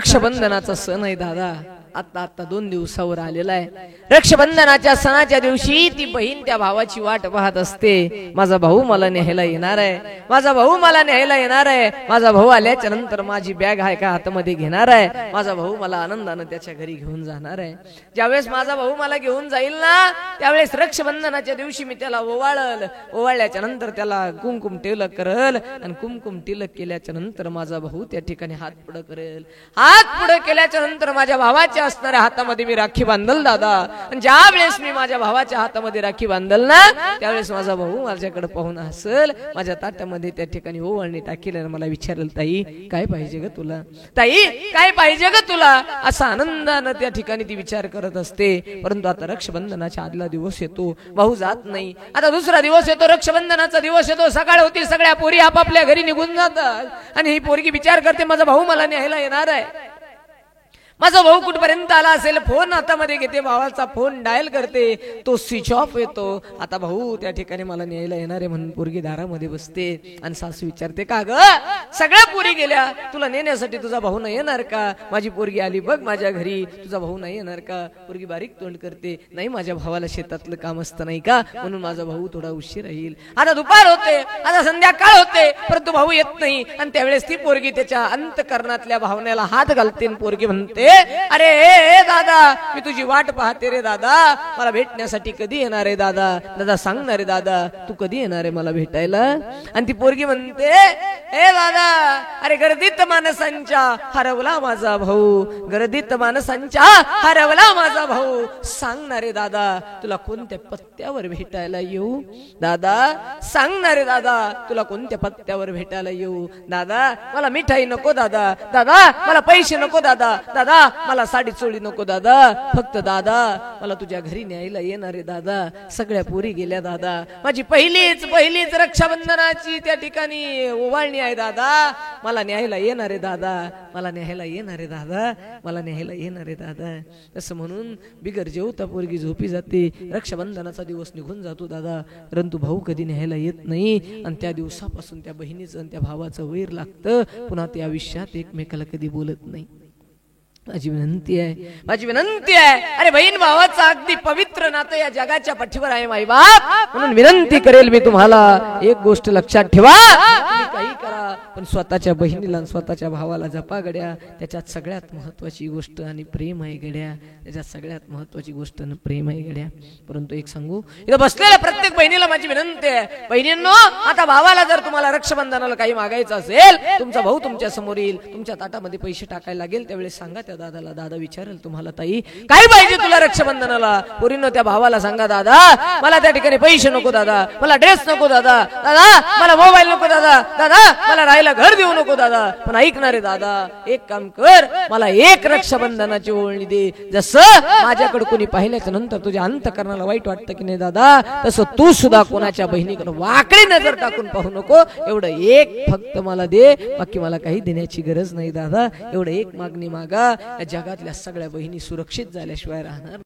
रक्षाबंधनाचा सण आहे दादा, आता 2 दिवसावर आलेला आहे. रक्षाबंधनाच्या सणाच्या दिवशी ती बहीण त्या भावाची वाट पाहत असते. माझा भाऊ मला न्यायला येणार आहे, माझा भाऊ मला न्यायला येणार आहे, माझा भाऊ आल्याच्या नंतर माझी बॅग आहे का हातामध्ये घेणार आहे, माझा भाऊ मला आनंदाने त्याच्या घरी घेऊन जाणार आहे. ज्यावेळेस माझा भाऊ मला घेऊन जाईल ना, त्यावेळेस रक्षाबंधनाच्या दिवशी मी त्याला ओवाळल्याच्या नंतर त्याला कुमकुम टिलक करल, आणि कुमकुम टिलक केल्याच्या नंतर माझा भाऊ त्या ठिकाणी हात पुढे करेल. हात पुढे केल्याच्या नंतर माझ्या भावाच्या असणाऱ्या हातामध्ये मी राखी बांधल दादा. आणि ज्या वेळेस मी माझ्या भावाच्या हातामध्ये राखी बांधल ना, त्यावेळेस माझा भाऊ माझ्याकडे पाहून हसल, माझ्या ताट्यामध्ये त्या ठिकाणी ओवाळणी टाकेल आणि मला विचारेल, ताई काय पाहिजे ग तुला, ताई काय पाहिजे ग तुला, असा आनंदानं त्या ठिकाणी ती विचार करत असते. परंतु आता रक्षाबंधनाच्या आदला दिवस येतो, भाऊ जात नाही. आता दुसरा दिवस येतो, रक्षाबंधनाचा दिवस येतो. सकाळ होती, सगळ्या पोरी आपापल्या घरी निघून जातात आणि ही पोरगी विचार करते, माझा भाऊ मला न्यायला येणार आहे, माझा भाऊ कुठपर्यंत आला असेल. फोन हातामध्ये घेते, भावाचा फोन डायल करते, तो स्विच ऑफ येतो. आता भाऊ त्या ठिकाणी मला न्यायला येणार आहे म्हणून पोरगी दारामध्ये बसते आणि सासू विचारते, का ग सगळ्या पोरी गेल्या, तुला नेण्यासाठी तुझा भाऊ नाही येणार का, माझी पोरगी आली बघ माझ्या घरी, तुझा भाऊ नाही येणार का. पोरगी बारीक तोंड करते, नाही माझ्या भावाला शेतातलं काम असतं नाही का, म्हणून माझा भाऊ थोडा उशीर राहील. आता दुपार होते, आता संध्याकाळ होते, परंतु भाऊ येत नाही. आणि त्यावेळेस ती पोरगी त्याच्या अंतकरणातल्या भावनेला हात घालते. पोरगी म्हणते, अरे दादा मी तुझी वाट पाहते रे दादा, मला भेटण्यासाठी कधी येणार आहे दादा, दादा सांगणार रे दादा तू कधी येणार आहे मला भेटायला. आणि ती पोरगी म्हणते, ए दादा अरे गर्दीत माणसांच्या हरवला माझा भाऊ, गर्दीत माणसांच्या हरवला माझा भाऊ, सांगणार रे दादा तुला कोणत्या पत्त्यावर भेटायला येऊ, दादा सांगणार रे दादा तुला कोणत्या पत्त्यावर भेटायला येऊ, दादा मला मिठाई नको दादा, दादा मला पैसे नको दादा, दादा मला साडी चोळी नको दादा, फक्त दादा मला तुझ्या घरी न्यायला येणार आहे दादा. सगळ्या पोरी गेल्या दादा, माझी पहिलीच रक्षाबंधनाची त्या ठिकाणी ओवाळणी आहे दादा, मला न्यायला येणार आहे दादा, मला न्यायला येणार आहे दादा, मला न्यायला येणार आहे दादा. असं म्हणून बिगर जेवता पोरगी झोपी जाते. रक्षाबंधनाचा दिवस निघून जातो दादा, परंतु भाऊ कधी न्यायला येत नाही. आणि त्या दिवसापासून त्या बहिणीचं आणि त्या भावाचं वैर लागतं. पुन्हा त्या आयुष्यात एकमेकाला कधी बोलत नाही. माझी विनंती आहे, अरे बहीण भावाचं अगदी पवित्र नातं या जगाच्या पाठीवर आहे माई बाप, म्हणून विनंती करेल मी तुम्हाला, एक गोष्ट लक्षात ठेवा, काही करा पण स्वतःच्या बहिणीला स्वतःच्या भावाला जपा गड्या. त्याच्यात सगळ्यात महत्वाची गोष्ट आणि प्रेम आहे गड्या, त्याच्यात सगळ्यात महत्वाची गोष्ट आणि प्रेम आहे गड्या. परंतु एक सांगू, इथं बसलेल्या प्रत्येक बहिणीला माझी विनंती आहे, बहिणींनो आता भावाला जर तुम्हाला रक्षाबंधनाला काही मागायचं असेल, तुमचा भाऊ तुमच्या समोर येईल, तुमच्या ताटामध्ये पैसे टाकायला लागेल, त्यावेळेस सांगा त्या दादाला, दादा विचारेल तुम्हाला, ताई काय पाहिजे तुला रक्षाबंधनाला. पोरींनो त्या भावाला सांगा, दादा मला त्या ठिकाणी पैसे नको दादा, मला ड्रेस नको दादा, दादा मला मोबाईल नको दादा, दादा मला राहायला घर देऊ नको दादा, पण ऐकणारे दादा एक काम कर, मला एक रक्षाबंधनाची ओळणी दे. जसं माझ्याकडे कोणी पाहिल्याच्या नंतर तुझ्या अंतकरणाला वाईट वाटतं की नाही दादा, तसं तू सुद्धा कोणाच्या बहिणीकडे वाकडी नजर टाकून पाहू नको. एवढं एक फक्त मला दे, बाकी मला काही देण्याची गरज नाही दादा. एवढं एक मागणी मागा. या जगातल्या सगळ्या बहिणी सुरक्षित झाल्याशिवाय राहणार